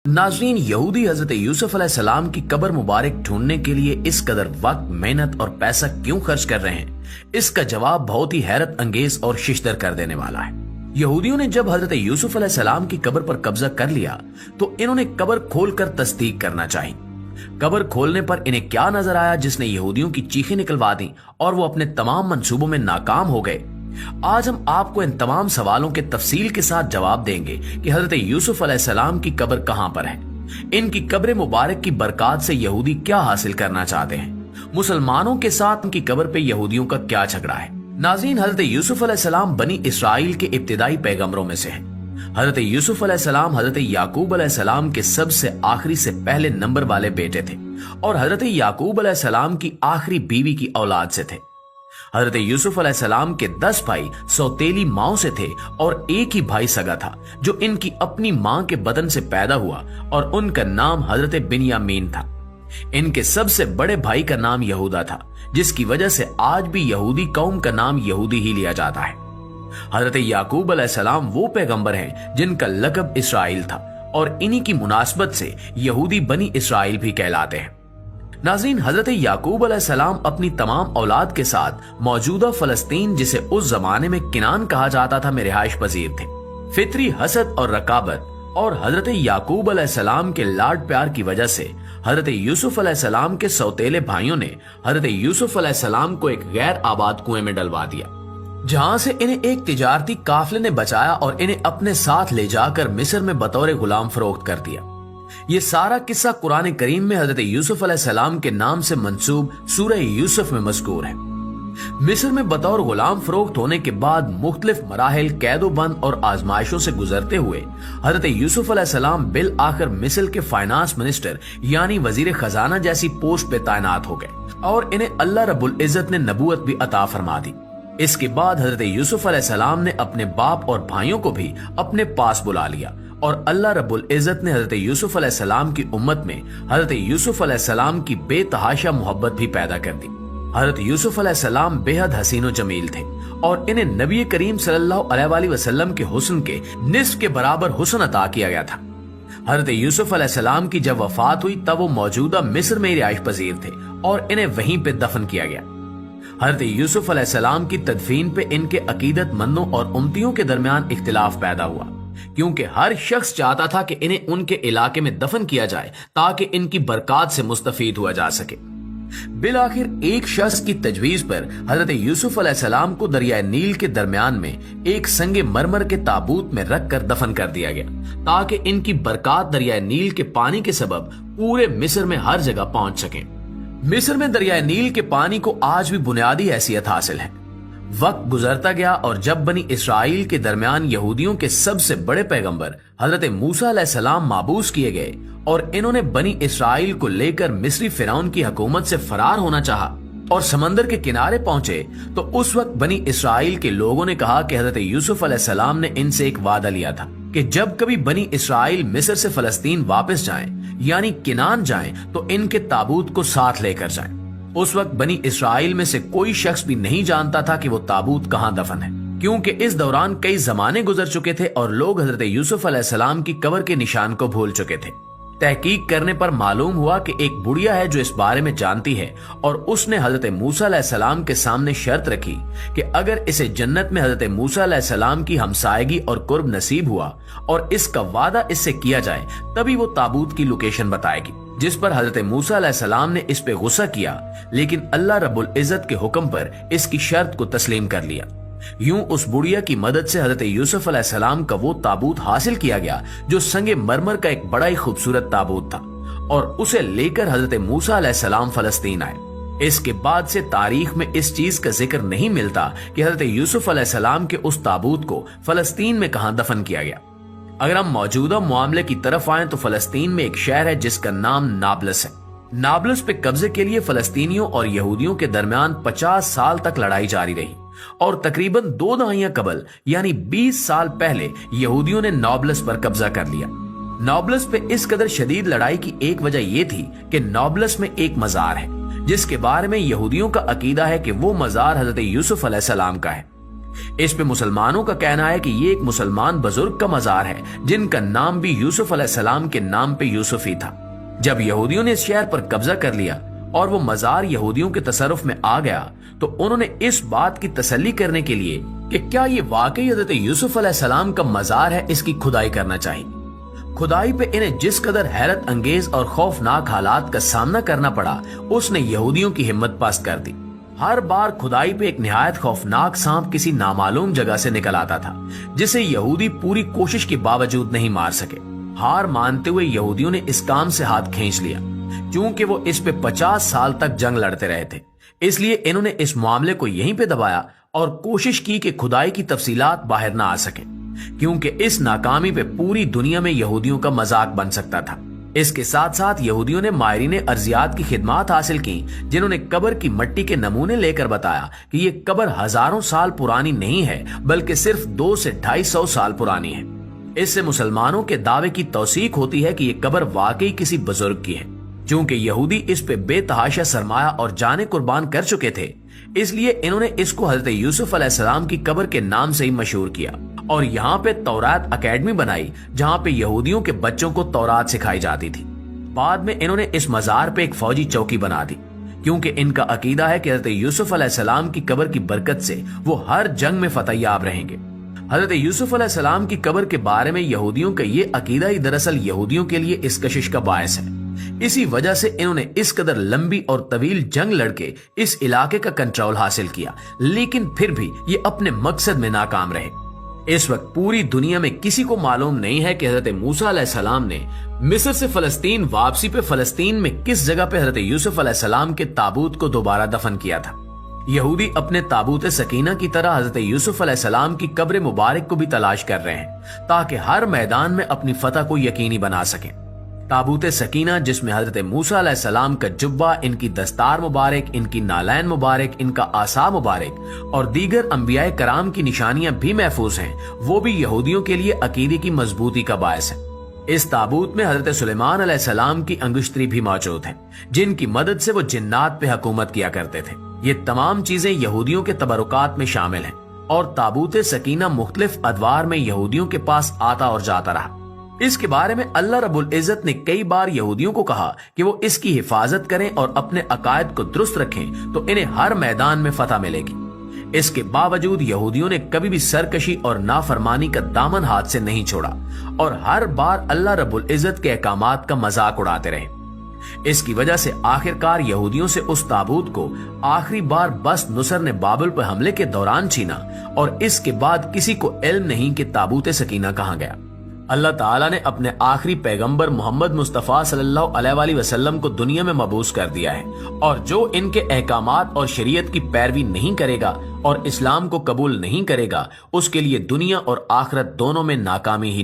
नाज़रीन, यहूदी हजरत यूसुफ अलैहिस्सलाम की कब्र मुबारक ढूंढने के लिए इस कदर वक्त, मेहनत और पैसा क्यों खर्च कर रहे हैं? इसका जवाब बहुत ही हैरत अंगेज और शिश्तर कर देने वाला है। यहूदियों ने जब हजरत यूसुफ अलैहिस्सलाम की कब्र पर कब्जा कर लिया तो इन्होंने कब्र खोलकर तस्दीक करना चाहिए। कब्र खोलने पर इन्हें क्या नजर आया जिसने यहूदियों की चीखें निकलवा दी और वो अपने तमाम मंसूबों में नाकाम हो गए? आज हम आपको इन तमाम सवालों के तफसील के साथ जवाब देंगे कि हजरत यूसुफ अलैहिस्सलाम की कब्र कहां पर है, इनकी कब्र मुबारक की बरकत से यहूदी क्या हासिल करना चाहते हैं, मुसलमानों के साथ इनकी कब्र पे यहूदियों का क्या झगड़ा है। नाज़रीन, हजरत यूसुफ अलैहिस्सलाम बनी इसराइल के इब्तिदाई पैगंबरों में से हैं। हजरत यूसुफ अलैहिस्सलाम हजरत याकूब अलैहिस्सलाम के सबसे आखिरी से पहले नंबर वाले बेटे थे और हजरत याकूब अलैहिस्सलाम की आखिरी बीवी की औलाद से थे। हजरत यूसुफ अलैहिस्सलाम के 10 भाई सौतेली माओ से थे और एक ही भाई सगा था जो इनकी अपनी मां के बदन से पैदा हुआ और उनका नाम हजरत बिन्यामीन था। इनके सबसे बड़े भाई का नाम यहूदा था, जिसकी वजह से आज भी यहूदी कौम का नाम यहूदी ही लिया जाता है। हजरत याकूब अलैहिस्सलाम वो पैगंबर हैं जिनका लक़ब इसराइल था और इन्हीं की मुनासबत से यहूदी बनी इसराइल भी कहलाते हैं। नाज़रीन, हजरत याकूब अलैहिस्सलाम अपनी तमाम औलाद के साथ मौजूदा फलस्तीन, जिसे उस जमाने में किनान कहा जाता था, में रिहाइश पजीर थे। फितरी हसद और रकाबत और हजरत याकूब अलैहिस्सलाम के लाड प्यार की वजह से हजरत यूसुफ अलैहिस्सलाम के सौतेले भाइयों ने हजरत यूसुफ अलैहिस्सलाम को एक गैर आबाद कुएं में डलवा दिया, जहां से इन्हें एक तिजारती काफिले ने बचाया और इन्हें अपने साथ ले जाकर मिस्र में बतौर गुलाम फरोख्त कर दिया। ये सारा किस्सा कुरान करीम में हजरत यूसुफ अलैहिस्सलाम के नाम से मंसूब सूरह यूसुफ में मज़कूर है। मिस्र में बतौर गुलाम फरोख्त होने के बाद मुख्तलिफ मराहिल, कैदोबंद और आजमाइशों से गुजरते हुए हजरत यूसुफ अलैहिस्सलाम बिल आखिर मिस्र के फाइनेंस मिनिस्टर यानी वजीर खजाना जैसी पोस्ट पे तैनात हो गए और इन्हें अल्लाह रब्बुल इज्जत ने नबूवत भी अता फरमा दी। इसके बाद हजरत यूसुफ अलैहिस्सलाम ने अपने बाप और भाइयों को भी अपने पास बुला लिया और अल्लाह रब्बुल इज्जत ने हजरत यूसुफ अलैहिस्सलाम की उम्मत में हजरत यूसुफ अलैहिस्सलाम की बेतहाशा मोहब्बत भी पैदा कर दी। हजरत यूसुफ अलैहिस्सलाम बेहद हसीन व जमील थे और इन्हें नबी करीम सल्लल्लाहु अलैहि वसल्लम के हुस्न के निस्फ के बराबर हुस्न अता किया गया था। हजरत यूसुफ अलैहिस्सलाम की जब वफात हुई तब वो मौजूदा मिस्र में रिहाइश पजीर थे और इन्हें वहीं पे दफन किया गया। हजरत यूसुफ अलैहिस्सलाम की तदफीन पे इनके अकीदतमंदों और उम्मतियों के दरमियान इख्तिलाफ पैदा हुआ, क्योंकि हर शख्स चाहता था कि इन्हें उनके इलाके में दफन किया जाए ताकि इनकी बरकत से मुस्तफीद हुआ जा सके। बिल आखिर एक शख्स की तजवीज पर हजरत यूसुफ अलैहिस्सलाम को दरिया नील के दरमियान में एक संगे मरमर के ताबूत में रखकर दफन कर दिया गया ताकि इनकी बरकत दरिया नील के पानी के सबब पूरे मिस्र में हर जगह पहुंच सके। मिस्र में दरिया नील के पानी को आज भी बुनियादी हैसियत हासिल है। वक्त गुजरता गया और जब बनी इसराइल के दरमियान यहूदियों के सबसे बड़े पैगंबर हजरत मूसा अलैहिस्सलाम माबूस किए गए और इन्होंने बनी इसराइल को लेकर मिस्री फिरौन की हुकूमत से फरार होना चाहा और समंदर के किनारे पहुंचे, तो उस वक्त बनी इसराइल के लोगों ने कहा कि हजरत यूसुफ अलैहिस्सलाम ने इनसे एक वादा लिया था कि जब कभी बनी इसराइल मिस्र से फलस्तीन वापस जाएं यानी किनान जाएं तो इनके ताबूत को साथ लेकर जाएं। उस वक्त बनी इसराइल में से कोई शख्स भी नहीं जानता था कि वो ताबूत कहां दफन है, क्योंकि इस दौरान कई जमाने गुजर चुके थे और लोग हजरत यूसुफ अलैहिस्सलाम की कब्र के निशान को भूल चुके थे। तहकीक करने पर मालूम हुआ कि एक बुढ़िया है जो इस बारे में जानती है और उसने हजरत मूसा अलैहिस्सलाम के सामने शर्त रखी कि अगर इसे जन्नत में हजरत मूसा अलैहिस्सलाम की हमसायगी और कुर्ब नसीब हुआ और इसका वादा इससे किया जाए तभी वो ताबूत की लोकेशन बताएगी, जिस पर हजरत मूसा अलैहिस्सलाम ने इस पे गुस्सा किया, लेकिन अल्लाह रब्बुल इज्जत के हुक्म पर इसकी शर्त को तस्लीम कर लिया। यूं उस बुढ़िया की मदद से हजरत यूसुफ अलैहिस्सलाम का वो ताबूत हासिल किया गया जो संगे मरमर का एक बड़ा ही खूबसूरत ताबूत था और उसे लेकर हजरत मूसा अलैहिस्सलाम फलस्तीन आए। इसके बाद से तारीख में इस चीज का जिक्र नहीं मिलता कि हजरत यूसुफ अलैहिस्सलाम के उस ताबूत को फलस्तीन में कहां दफन किया गया। अगर हम मौजूदा मामले की तरफ आए तो फलस्तीन में एक शहर है जिसका नाम नाबलस है। नाबलस पे कब्जे के लिए फलस्तीनियों और यहूदियों के दरमियान 50 साल तक लड़ाई जारी रही और तकरीबन 2 दहाइयां कबल यानी 20 साल पहले यहूदियों ने नाबलस पर कब्जा कर लिया। नाबलस पे इस कदर शदीद लड़ाई की एक वजह यह थी कि नाबलस में एक मजार है जिसके बारे में यहूदियों का अकीदा है कि वो मजार हजरत यूसुफ अलैहिस्सलाम का है। इस पे मुसलमानों का कहना है कि ये एक मुसलमान बुजुर्ग का मजार है जिनका नाम भी यूसुफ अलैहिस्सलाम के नाम पे यूसुफ ही था। जब यहूदियों ने इस शहर पर कब्जा कर लिया और वो मजार यहूदियों के तसर्रुफ में आ गया, तो उन्होंने इस बात की तसल्ली करने के लिए कि क्या ये वाकई हजरत यूसुफ अलैहिस्सलाम का मजार है, इसकी खुदाई करना चाहिए। खुदाई पे इन्हें जिस कदर हैरत अंगेज और खौफनाक हालात का सामना करना पड़ा, उसने यहूदियों की हिम्मत पस्त कर दी। हर बार खुदाई पे एक निहायत खौफनाक सांप किसी नामालूम जगह से निकल आता था, जिसे यहूदी पूरी कोशिश के बावजूद नहीं मार सके। हार मानते हुए यहूदियों ने इस काम से हाथ खींच लिया, क्योंकि वो इस पे 50 साल तक जंग लड़ते रहे थे। इसलिए इन्होंने इस मामले को यहीं पे दबाया और कोशिश की कि खुदाई की तफसीलात बाहर ना आ सके, क्योंकि इस नाकामी पे पूरी दुनिया में यहूदियों का मजाक बन सकता था। इसके साथ साथ यहूदियों ने मायरीने अर्जियात की खिदमत हासिल की, जिन्होंने कब्र की मिट्टी के नमूने लेकर बताया कि ये कब्र हजारों साल पुरानी नहीं है, बल्कि सिर्फ 200 से 250 साल पुरानी है। इससे मुसलमानों के दावे की तौसीक होती है कि ये कब्र वाकई किसी बुजुर्ग की है। चूंकि यहूदी इस पे बेतहाशा सरमाया और जाने कुर्बान कर चुके थे, इसलिए इन्होंने इसको हजरत यूसुफ अलैहिस्सलाम की कब्र के नाम से ही मशहूर किया और यहाँ पे तौरात अकेडमी बनाई, जहाँ पे यहूदियों के बच्चों को तौरात सिखाई जाती थी। बाद में इन्होंने इस मजार पे एक फौजी चौकी बना दी, क्योंकि इनका अकीदा है कि हजरत यूसुफ अलैहिस्सलाम की कब्र की बरकत से वो हर जंग में फतहयाब रहेंगे। हजरत यूसुफ अलैहिस्सलाम की कब्र के बारे में यहूदियों का ये अकीदा ही दरअसल यहूदियों के लिए इस कशिश का बायस है। इसी वजह से इन्होंने इस कदर लंबी और तवील जंग लड़के इस इलाके का कंट्रोल हासिल किया, लेकिन फिर भी ये अपने मकसद में नाकाम रहे। इस वक्त पूरी दुनिया में किसी को मालूम नहीं है कि हजरत मूसा अलैहिस्सलाम ने मिस्र से फलस्तीन वापसी पे फलस्तीन में किस जगह पे हजरत यूसुफ अलैहिस्सलाम के ताबूत को दोबारा दफन किया था। यहूदी अपने ताबूत सकीना की तरह हजरत यूसुफ अलैहिस्सलाम की कब्र मुबारक को भी तलाश कर रहे हैं, ताकि हर मैदान में अपनी फतह को यकीनी बना सकें। ताबूत सकीना, जिसमें हजरत मूसा अलैहिस्सलाम का जुब्बा, इनकी दस्तार मुबारक, इनकी नालैन मुबारक, इनका आसा मुबारक और दीगर अंबियाए कराम की निशानियां भी महफूज हैं, वो भी यहूदियों के लिए अकीदे की मजबूती का बायस है। इस ताबूत में हजरत सुलेमान अलैहिस्सलाम की अंगुश्तरी भी मौजूद है, जिनकी मदद से वो जिन्नात पे हुकूमत किया करते थे। ये तमाम चीजें यहूदियों के तबरुकात में शामिल हैं और ताबूत सकीना मुख्तलिफ अदवार में यहूदियों के पास आता और जाता रहा। इसके बारे में अल्लाह रब्बुल इज्जत ने कई बार यहूदियों को कहा कि वो इसकी हिफाजत करें और अपने अकायद को दुरुस्त रखें, तो इन्हें हर मैदान में फतह मिलेगी। इसके बावजूद यहूदियों ने कभी भी सरकशी और नाफरमानी का दामन हाथ से नहीं छोड़ा और हर बार अल्लाह रब्बुल इज्जत के अहकामात का मजाक उड़ाते रहे। इसकी वजह से आखिरकार यहूदियों से उस ताबूत को आखिरी बार बस नुसर ने बाबुल पर हमले के दौरान छीना और इसके बाद किसी को इल्म नहीं कि ताबूत सकीना कहाँ गया। अल्लाह ताला ने अपने आखिरी पैगंबर मोहम्मद मुस्तफ़ा सल्लल्लाहु अलैहि वसल्लम को दुनिया में मबूस कर दिया है, और जो इनके अहकामात और शरीयत की पैरवी नहीं करेगा और इस्लाम को कबूल नहीं करेगा, उसके लिए दुनिया और आखिरत दोनों में नाकामी ही